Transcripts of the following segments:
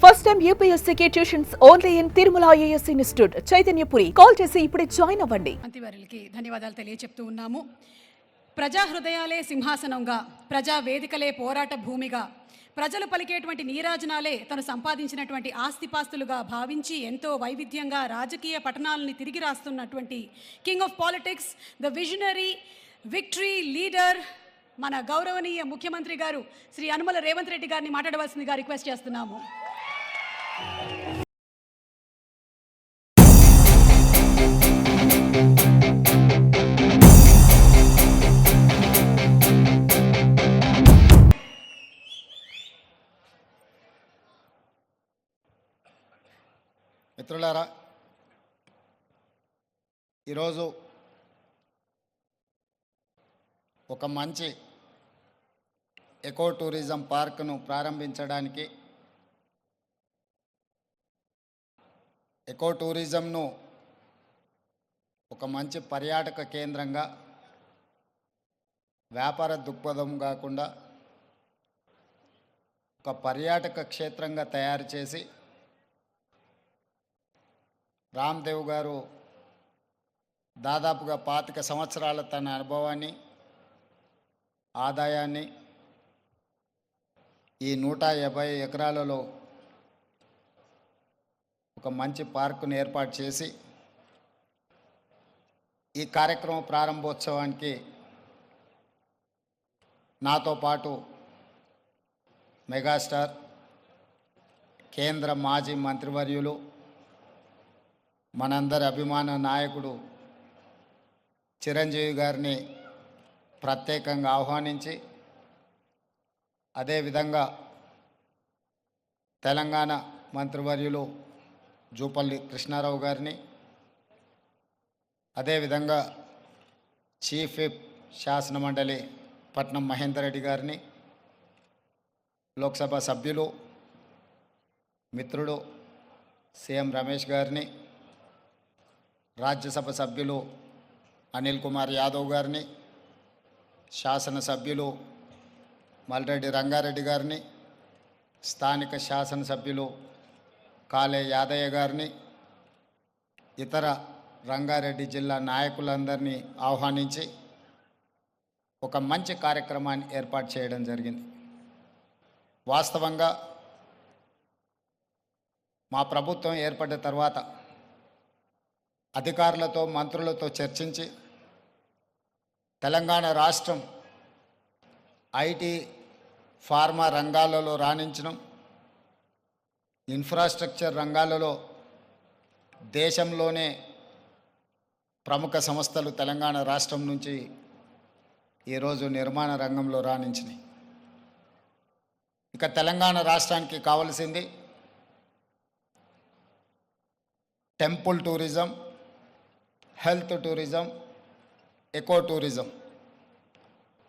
First time యూపీఎస్సీకి tuitions only in Tirumala IAS institute Chaitanyapuri. Call చేసి ఇప్పుడే జాయిన్ అవ్వండి. మంత్రివర్యులకి ధన్యవాదాలు తెలియచెప్తూ ఉన్నాము. ప్రజా హృదయాలే సింహాసనంగా, ప్రజా వేదికలే పోరాట భూమిగా, ప్రజలు పలికేటువంటి నీరాజనాలే తను సంపాదించినటువంటి ఆస్తిపాస్తులుగా భావించి ఎంతో వైవిధ్యంగా రాజకీయ పఠనాలని తిరిగి రాస్తున్నటువంటి king of politics, the visionary, victory leader, మన గౌరవనీయ ముఖ్యమంత్రి గారు శ్రీ యనమల రేవంత్ రెడ్డి గారిని మాట్లాడవలసిందిగా రిక్వెస్ట్ చేస్తున్నాము. మిత్రులారా, ఈరోజు ఒక మంచి ఎకో టూరిజం పార్కును ప్రారంభించడానికి, ఎకో టూరిజంను ఒక మంచి పర్యాటక కేంద్రంగా, వ్యాపార దృక్పథం కాకుండా ఒక పర్యాటక క్షేత్రంగా తయారు చేసి రామ్దేవ్ గారు దాదాపుగా 25 సంవత్సరాల తన అనుభవాన్ని, ఆదాయాన్ని ఈ 150 ఎకరాలలో ఒక మంచి పార్కును ఏర్పాటు చేసి ఈ కార్యక్రమం ప్రారంభోత్సవానికి నాతో పాటు మెగాస్టార్, కేంద్ర మాజీ మంత్రివర్యులు, మనందరి అభిమాన నాయకుడు చిరంజీవి గారిని ప్రత్యేకంగా ఆహ్వానించి, అదేవిధంగా తెలంగాణ మంత్రివర్యులు జూపల్లి కృష్ణారావు గారిని, అదేవిధంగా చీఫ్ విప్ శాసనమండలి పట్నం మహేందర్ రెడ్డి గారిని, లోక్సభ సభ్యులు మిత్రుడు సీఎం రమేష్ గారిని, రాజ్యసభ సభ్యులు అనిల్ కుమార్ యాదవ్ గారిని, శాసనసభ్యులు మల్రెడ్డి రంగారెడ్డి గారిని, స్థానిక శాసనసభ్యులు కాలే యాదయ్య గారిని, ఇతర రంగారెడ్డి జిల్లా నాయకులందరినీ ఆహ్వానించి ఒక మంచి కార్యక్రమాన్ని ఏర్పాటు చేయడం జరిగింది. వాస్తవంగా మా ప్రభుత్వం ఏర్పడ్డ తర్వాత అధికారులతో, మంత్రులతో చర్చించి తెలంగాణ రాష్ట్రం ఐటీ, ఫార్మా రంగాలలో రాణించడం, ఇన్ఫ్రాస్ట్రక్చర్ రంగాలలో దేశంలోనే ప్రముఖ సంస్థలు తెలంగాణ రాష్ట్రం నుంచి ఈరోజు నిర్మాణ రంగంలో రాణించినాయి. ఇక తెలంగాణ రాష్ట్రానికి కావలసింది temple tourism, health tourism, eco tourism.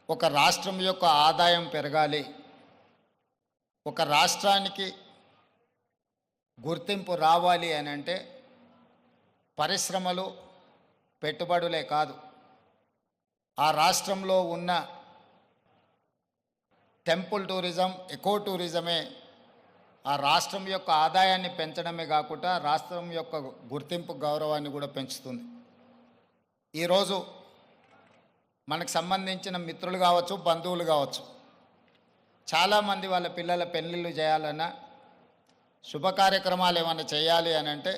ఒక రాష్ట్రం యొక్క ఆదాయం పెరగాలి, ఒక రాష్ట్రానికి గుర్తింపు రావాలి అని అంటే పరిశ్రమలు, పెట్టుబడులే కాదు, ఆ రాష్ట్రంలో ఉన్న టెంపుల్ టూరిజం, ఎకో టూరిజమే ఆ రాష్ట్రం యొక్క ఆదాయాన్ని పెంచడమే కాకుండా రాష్ట్రం యొక్క గుర్తింపు, గౌరవాన్ని కూడా పెంచుతుంది. ఈరోజు మనకు సంబంధించిన మిత్రులు కావచ్చు, బంధువులు కావచ్చు, చాలామంది వాళ్ళ పిల్లల పెళ్ళిళ్ళు చేయాలన్నా, శుభ కార్యక్రమాలు ఏమైనా చేయాలి అని అంటే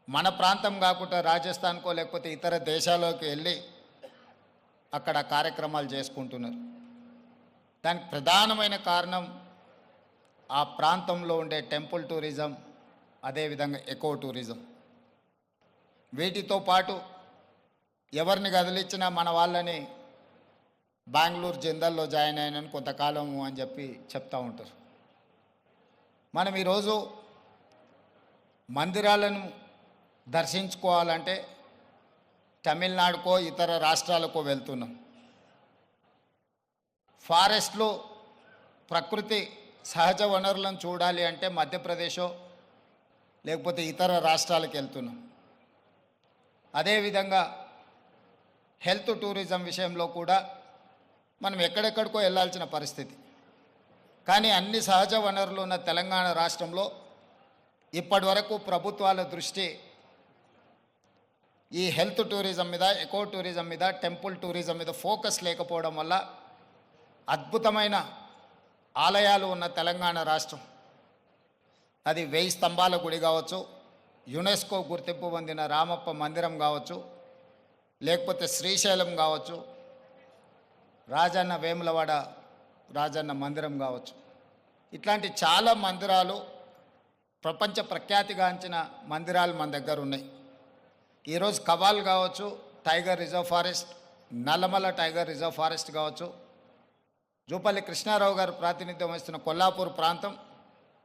మన ప్రాంతం కాకుండా రాజస్థాన్కో లేకపోతే ఇతర దేశాల్లోకి వెళ్ళి అక్కడ కార్యక్రమాలు చేసుకుంటున్నారు. దానికి ప్రధానమైన కారణం ఆ ప్రాంతంలో ఉండే టెంపుల్ టూరిజం, అదేవిధంగా ఎకో టూరిజం. వీటితో పాటు ఎవరిని కదిలిచ్చినా మన వాళ్ళని బెంగళూరు జిందల్లో జాయిన్ అయినని కొంతకాలము అని చెప్పి చెప్తూ ఉంటారు. మనం ఈరోజు మందిరాలను దర్శించుకోవాలంటే తమిళనాడుకో ఇతర రాష్ట్రాలకో వెళ్తున్నాం. ఫారెస్ట్లో ప్రకృతి సహజ వనరులను చూడాలి అంటే మధ్యప్రదేశో లేకపోతే ఇతర రాష్ట్రాలకు వెళ్తున్నాం. అదేవిధంగా హెల్త్ టూరిజం విషయంలో కూడా మనం ఎక్కడెక్కడికో వెళ్ళాల్సిన పరిస్థితి. కానీ అన్ని సహజ వనరులు ఉన్న తెలంగాణ రాష్ట్రంలో ఇప్పటి వరకు ప్రభుత్వాల దృష్టి ఈ హెల్త్ టూరిజం మీద, ఎకో టూరిజం మీద, టెంపుల్ టూరిజం మీద ఫోకస్ లేకపోవడం వల్ల అద్భుతమైన ఆలయాలు ఉన్న తెలంగాణ రాష్ట్రం, అది 1000 స్తంభాల గుడి కావచ్చు, యునెస్కో గుర్తింపు పొందిన రామప్ప మందిరం కావచ్చు, లేకపోతే శ్రీశైలం కావచ్చు, రాజన్న వేములవాడ రాజన్న మందిరం కావచ్చు, ఇట్లాంటి చాలా మందిరాలు, ప్రపంచ ప్రఖ్యాతిగాంచిన మందిరాలు మన దగ్గర ఉన్నాయి. ఈరోజు కవాల్ కావచ్చు, tiger reserve forest, Nallamala tiger reserve forest కావచ్చు, జూపల్లి కృష్ణారావు గారు ప్రాతినిధ్యం వహిస్తున్న కొల్లాపూర్ ప్రాంతం,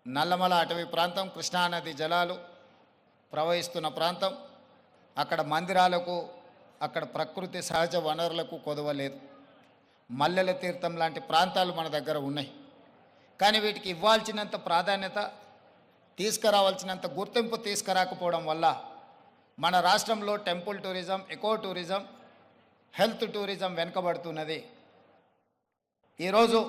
నల్లమల అటవీ ప్రాంతం, కృష్ణానది జలాలు ప్రవహిస్తున్న ప్రాంతం, అక్కడ మందిరాలకు, అక్కడ ప్రకృతి సహజ వనరులకు కొదవలేదు. మల్లెల తీర్థం లాంటి ప్రాంతాలు మన దగ్గర ఉన్నాయి. కానీ వీటికి ఇవ్వాల్సినంత ప్రాధాన్యత, తీసుకురావాల్సినంత గుర్తింపు తీసుకురాకపోవడం వల్ల మన రాష్ట్రంలో temple tourism, eco tourism, health tourism వెనుకబడుతున్నది. ఈరోజు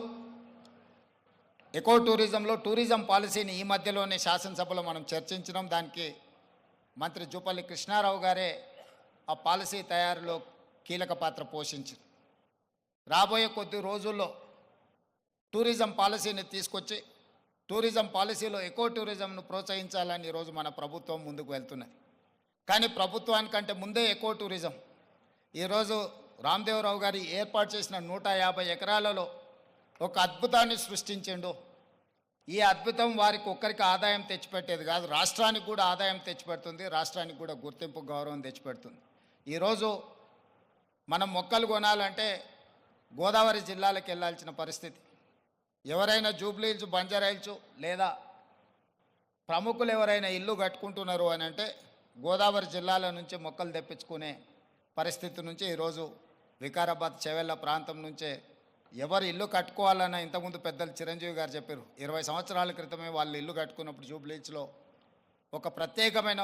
ఎకో టూరిజంలో టూరిజం పాలసీని ఈ మధ్యలోనే శాసనసభలో మనం చర్చించినాం. దానికి మంత్రి జూపల్లి కృష్ణారావు గారే ఆ పాలసీ తయారీలో కీలక పాత్ర పోషించారు. రాబోయే కొద్ది రోజుల్లో టూరిజం పాలసీని తీసుకొచ్చి టూరిజం పాలసీలో ఎకో టూరిజంను ప్రోత్సహించాలని ఈరోజు మన ప్రభుత్వం ముందుకు వెళ్తున్నది. కానీ ప్రభుత్వానికంటే ముందే ఎకో టూరిజం ఈరోజు రామదేవరావు గారి ఏర్పాటు చేసిన 150 ఎకరాలలో ఒక అద్భుతాన్ని సృష్టించిండు. ఈ అద్భుతం వారికి ఒక్కరికి ఆదాయం తెచ్చిపెట్టేది కాదు, రాష్ట్రానికి కూడా ఆదాయం తెచ్చిపెడుతుంది, రాష్ట్రానికి కూడా గుర్తింపు, గౌరవం తెచ్చిపెడుతుంది. ఈరోజు మనం మొక్కలు కొనాలంటే గోదావరి జిల్లాలకు వెళ్ళాల్సిన పరిస్థితి. ఎవరైనా జూబ్లీహిల్స్, బంజారాహిల్స్ లేదా ప్రముఖులు ఎవరైనా ఇల్లు కట్టుకుంటున్నారు అని అంటే గోదావరి జిల్లాల నుంచి మొక్కలు తెప్పించుకునే పరిస్థితి నుంచి ఈరోజు వికారాబాద్, చెవెళ్ళ ప్రాంతం నుంచే ఎవరు ఇల్లు కట్టుకోవాలన్న, ఇంతకుముందు పెద్దలు చిరంజీవి గారు చెప్పారు, 20 సంవత్సరాల క్రితమే వాళ్ళు ఇల్లు కట్టుకున్నప్పుడు జూబ్లీహిల్స్లో ఒక ప్రత్యేకమైన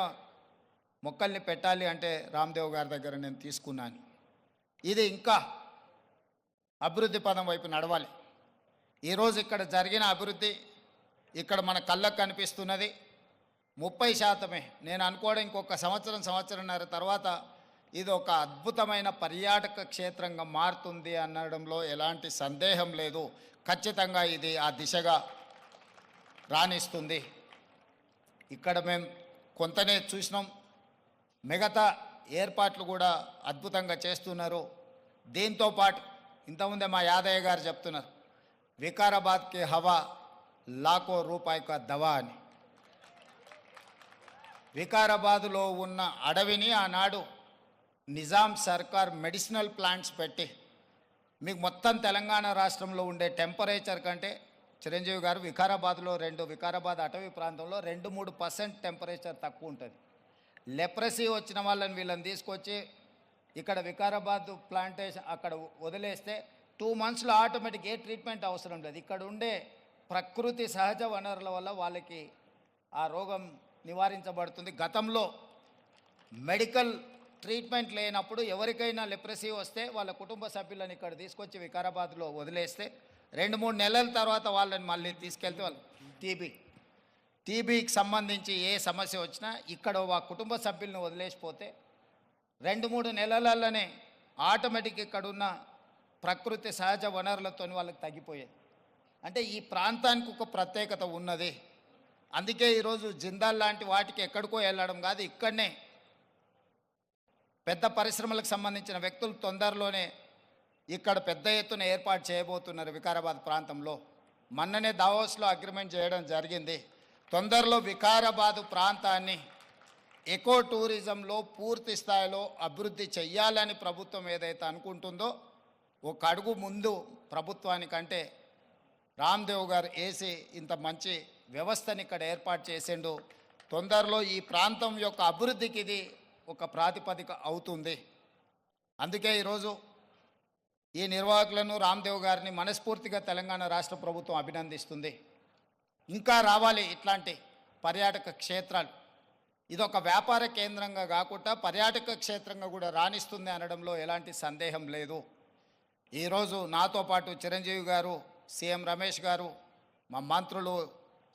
మొక్కల్ని పెట్టాలి అంటే రామ్దేవ్ గారి దగ్గర నేను తీసుకున్నాను. ఇది ఇంకా అభివృద్ధి పదం వైపు నడవాలి. ఈరోజు ఇక్కడ జరిగిన అభివృద్ధి, ఇక్కడ మన కళ్ళకు కనిపిస్తున్నది 30%. నేను అనుకోవడం ఇంకొక సంవత్సరంన్నర తర్వాత ఇది ఒక అద్భుతమైన పర్యాటక క్షేత్రంగా మారుతుంది అనడంలో ఎలాంటి సందేహం లేదు. ఖచ్చితంగా ఇది ఆ దిశగా రాణిస్తుంది. ఇక్కడ మేము కొంతనే చూసినాం, మిగతా ఏర్పాట్లు కూడా అద్భుతంగా చేస్తున్నారు. దీంతోపాటు ఇంతకుముందే మా యాదయ్య గారు చెప్తున్నారు, వికారాబాద్కి హవా లాఖో రూపాయి కా దవా అని. వికారాబాదులో ఉన్న అడవిని ఆనాడు నిజాం సర్కార్ మెడిసినల్ ప్లాంట్స్ పెట్టి మీకు మొత్తం తెలంగాణ రాష్ట్రంలో ఉండే టెంపరేచర్ కంటే చిరంజీవి గారు వికారాబాద్లో వికారాబాద్ అటవీ ప్రాంతంలో 2-3% టెంపరేచర్ తక్కువ ఉంటుంది. లెప్రసీ వచ్చిన వాళ్ళని వీళ్ళని తీసుకొచ్చి ఇక్కడ వికారాబాద్ ప్లాంటేషన్ అక్కడ వదిలేస్తే 2 monthsలో ఆటోమేటిక్ ఏ ట్రీట్మెంట్ అవసరం లేదు. ఇక్కడ ఉండే ప్రకృతి సహజ వనరుల వల్ల వాళ్ళకి ఆ రోగం నివారించబడుతుంది. గతంలో మెడికల్ ట్రీట్మెంట్ లేనప్పుడు ఎవరికైనా లెప్రసీ వస్తే వాళ్ళ కుటుంబ సభ్యులను ఇక్కడ తీసుకొచ్చి వికారాబాద్లో వదిలేస్తే 2-3 నెలల తర్వాత వాళ్ళని మళ్ళీ తీసుకెళ్తే వాళ్ళు టీబీకి సంబంధించి ఏ సమస్య వచ్చినా ఇక్కడ ఆ కుటుంబ సభ్యులను వదిలేసిపోతే 2-3 నెలలలోనే ఆటోమేటిక్ ఇక్కడున్న ప్రకృతి సహజ వనరులతో వాళ్ళకి తగ్గిపోయేది. అంటే ఈ ప్రాంతానికి ఒక ప్రత్యేకత ఉన్నది. అందుకే ఈరోజు జిందాల్ లాంటి వాటికి ఎక్కడికో వెళ్ళడం కాదు, ఇక్కడనే పెద్ద పరిశ్రమలకు సంబంధించిన వ్యక్తులు తొందరలోనే ఇక్కడ పెద్ద ఎత్తున ఏర్పాటు చేయబోతున్నారు వికారాబాద్ ప్రాంతంలో. మొన్ననే దావోస్లో అగ్రిమెంట్ చేయడం జరిగింది. తొందరలో వికారాబాద్ ప్రాంతాన్ని ఎకో టూరిజంలో పూర్తి స్థాయిలో అభివృద్ధి చెయ్యాలని ప్రభుత్వం ఏదైతే అనుకుంటుందో ఒక అడుగు ముందు ప్రభుత్వానికంటే రామ్దేవ్ గారు వేసి ఇంత మంచి వ్యవస్థని ఇక్కడ ఏర్పాటు చేసిండు. తొందరలో ఈ ప్రాంతం యొక్క అభివృద్ధికి ఇది ఒక ప్రాతిపదిక అవుతుంది. అందుకే ఈరోజు ఈ నిర్వాహకులను, రామ్దేవ్ గారిని మనస్ఫూర్తిగా తెలంగాణ రాష్ట్ర ప్రభుత్వం అభినందిస్తుంది. ఇంకా రావాలి ఇట్లాంటి పర్యాటక క్షేత్రాలు. ఇదొక వ్యాపార కేంద్రంగా కాకుండా పర్యాటక క్షేత్రంగా కూడా రాణిస్తుంది అనడంలో ఎలాంటి సందేహం లేదు. ఈరోజు నాతో పాటు చిరంజీవి గారు, సీఎం రమేష్ గారు, మా మంత్రులు,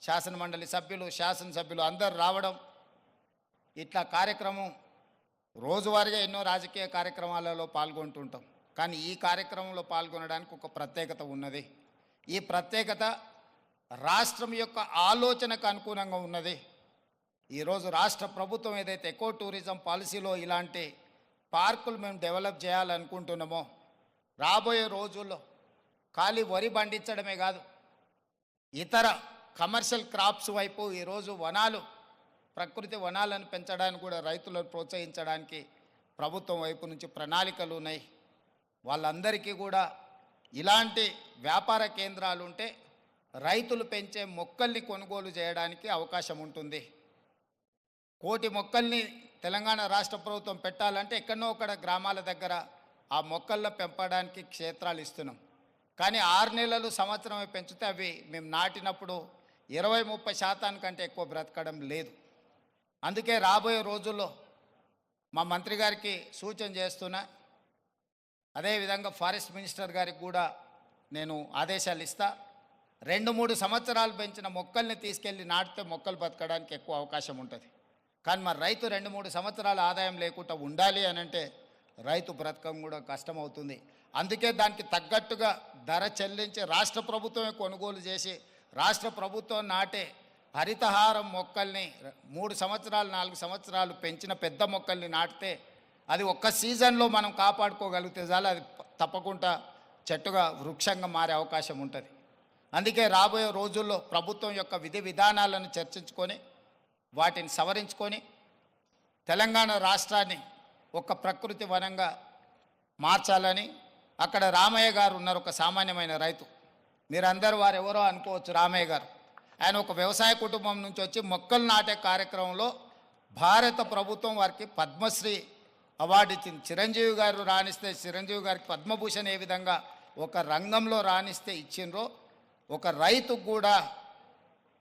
శాసనమండలి సభ్యులు, శాసనసభ్యులు అందరు రావడం, ఇట్లా కార్యక్రమం రోజువారీగా ఎన్నో రాజకీయ కార్యక్రమాలలో పాల్గొంటుంటాం. కానీ ఈ కార్యక్రమంలో పాల్గొనడానికి ఒక ప్రత్యేకత ఉన్నది. ఈ ప్రత్యేకత రాష్ట్రం యొక్క ఆలోచనకు అనుగుణంగా ఉన్నది. ఈరోజు రాష్ట్ర ప్రభుత్వం ఏదైతే ఎకో టూరిజం పాలసీలో ఇలాంటి పార్కులు మేము డెవలప్ చేయాలనుకుంటున్నామో, రాబోయే రోజుల్లో ఖాళీ వరి పండించడమే కాదు, ఇతర కమర్షియల్ క్రాప్స్ వైపు ఈరోజు వనాలు, ప్రకృతి వనాలను పెంచడానికి కూడా రైతులను ప్రోత్సహించడానికి ప్రభుత్వం వైపు నుంచి ప్రణాళికలు ఉన్నాయి. వాళ్ళందరికీ కూడా ఇలాంటి వ్యాపార కేంద్రాలు ఉంటే రైతులు పెంచే మొక్కల్ని కొనుగోలు చేయడానికి అవకాశం ఉంటుంది. 1,000,000 మొక్కల్ని తెలంగాణ రాష్ట్ర ప్రభుత్వం పెట్టాలంటే ఎక్కడో ఒకడ గ్రామాల దగ్గర ఆ మొక్కల్లో పెంపడానికి క్షేత్రాలు ఇస్తున్నాం. కానీ 6 నెలలు, సంవత్సరమే పెంచితే అవి మేము నాటినప్పుడు 20-30% కంటే ఎక్కువ బ్రతకడం లేదు. అందుకే రాబోయే రోజుల్లో మా మంత్రి గారికి సూచన చేస్తున్నా, అదేవిధంగా ఫారెస్ట్ మినిస్టర్ గారికి కూడా నేను ఆదేశాలు ఇస్తా. 2-3 సంవత్సరాలు పెంచిన మొక్కల్ని తీసుకెళ్ళి నాటితే మొక్కలు బతకడానికి ఎక్కువ అవకాశం ఉంటుంది. కానీ మరి రైతు 2-3 సంవత్సరాల ఆదాయం లేకుండా ఉండాలి అని అంటే రైతు బ్రతకం కూడా కష్టమవుతుంది. అందుకే దానికి తగ్గట్టుగా ధర చెల్లించి రాష్ట్ర ప్రభుత్వమే కొనుగోలు చేసి రాష్ట్ర ప్రభుత్వం నాటే హరితహారం మొక్కల్ని 3 సంవత్సరాలు 4 సంవత్సరాలు పెంచిన పెద్ద మొక్కల్ని నాటితే అది ఒక్క సీజన్లో మనం కాపాడుకోగలిగితే చాలు, అది తప్పకుండా చెట్టుగా వృక్షంగా మారే అవకాశం ఉంటుంది. అందుకే రాబోయే రోజుల్లో ప్రభుత్వం యొక్క విధి విధానాలను చర్చించుకొని వాటిని సవరించుకొని తెలంగాణ రాష్ట్రాన్ని ఒక ప్రకృతి వనంగా మార్చాలని. అక్కడ రామయ్య గారు ఉన్నారు, ఒక సామాన్యమైన రైతు. మీరందరూ వారెవరో అనుకోవచ్చు. రామయ్య గారు ఆయన ఒక వ్యవసాయ కుటుంబం నుంచి వచ్చి మొక్కలు నాటే కార్యక్రమంలో భారత ప్రభుత్వం వారికి పద్మశ్రీ అవార్డు ఇచ్చింది. చిరంజీవి గారు రాణిస్తే చిరంజీవి గారికి పద్మభూషణ్ ఏ విధంగా ఒక రంగంలో రాణిస్తే ఇచ్చిండ్రో, ఒక రైతుకు కూడా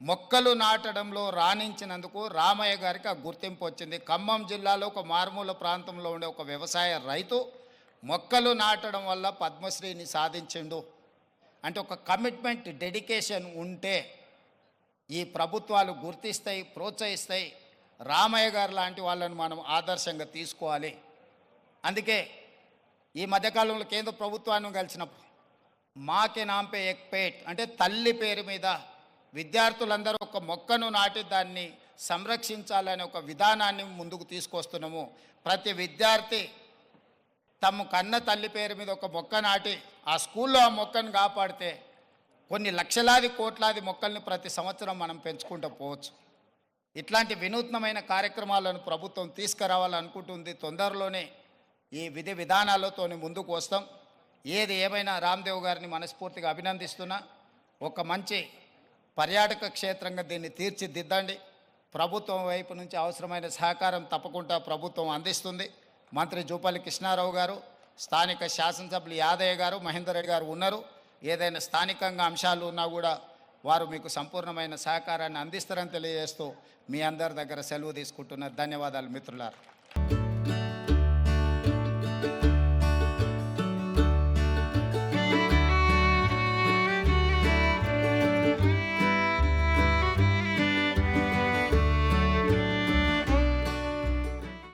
మొక్కలు నాటడంలో రాణించినందుకు రామయ్య గారికి ఆ గుర్తింపు వచ్చింది. ఖమ్మం జిల్లాలో ఒక మారుమూల ప్రాంతంలో ఉండే ఒక వ్యవసాయ రైతు మొక్కలు నాటడం వల్ల పద్మశ్రీని సాధించిండు. అంటే ఒక కమిట్మెంట్, డెడికేషన్ ఉంటే ఈ ప్రభుత్వాలు గుర్తిస్తాయి, ప్రోత్సహిస్తాయి. రామయ్య గారు లాంటి వాళ్ళను మనం ఆదర్శంగా తీసుకోవాలి. అందుకే ఈ మధ్యకాలంలో కేంద్ర ప్రభుత్వాన్ని కలిసినప్పుడు మాకే నాంపే ఎక్ పేట్ అంటే తల్లి పేరు మీద విద్యార్థులందరూ ఒక మొక్కను నాటి దాన్ని సంరక్షించాలనే ఒక విధానాన్ని ముందుకు తీసుకొస్తున్నాము. ప్రతి విద్యార్థి తమ కన్న తల్లి పేరు మీద ఒక మొక్క నాటి ఆ స్కూల్లో ఆ మొక్కను కాపాడితే కొన్ని లక్షలాది కోట్లాది మొక్కల్ని ప్రతి సంవత్సరం మనం పెంచుకుంటూ పోవచ్చు. ఇట్లాంటి వినూత్నమైన కార్యక్రమాలను ప్రభుత్వం తీసుకురావాలనుకుంటుంది. తొందరలోనే ఈ విధి విధానాలతో ముందుకు వస్తాం. ఏది ఏమైనా రామ్దేవ్ గారిని మనస్ఫూర్తిగా అభినందిస్తున్నా. ఒక మంచి పర్యాటక క్షేత్రంగా దీన్ని తీర్చిదిద్దండి. ప్రభుత్వం వైపు నుంచి అవసరమైన సహకారం తప్పకుండా ప్రభుత్వం అందిస్తుంది. మంత్రి జూపల్లి కృష్ణారావు గారు, స్థానిక శాసనసభ్యులు యాదయ్య గారు, మహేందర్ రెడ్డి గారు ఉన్నారు. ఏదైనా స్థానికంగా అంశాలు ఉన్నా కూడా వారు మీకు సంపూర్ణమైన సహకారాన్ని అందిస్తారని తెలియజేస్తూ మీ అందరి దగ్గర సెలవు తీసుకుంటున్నారు. ధన్యవాదాలు మిత్రులారా.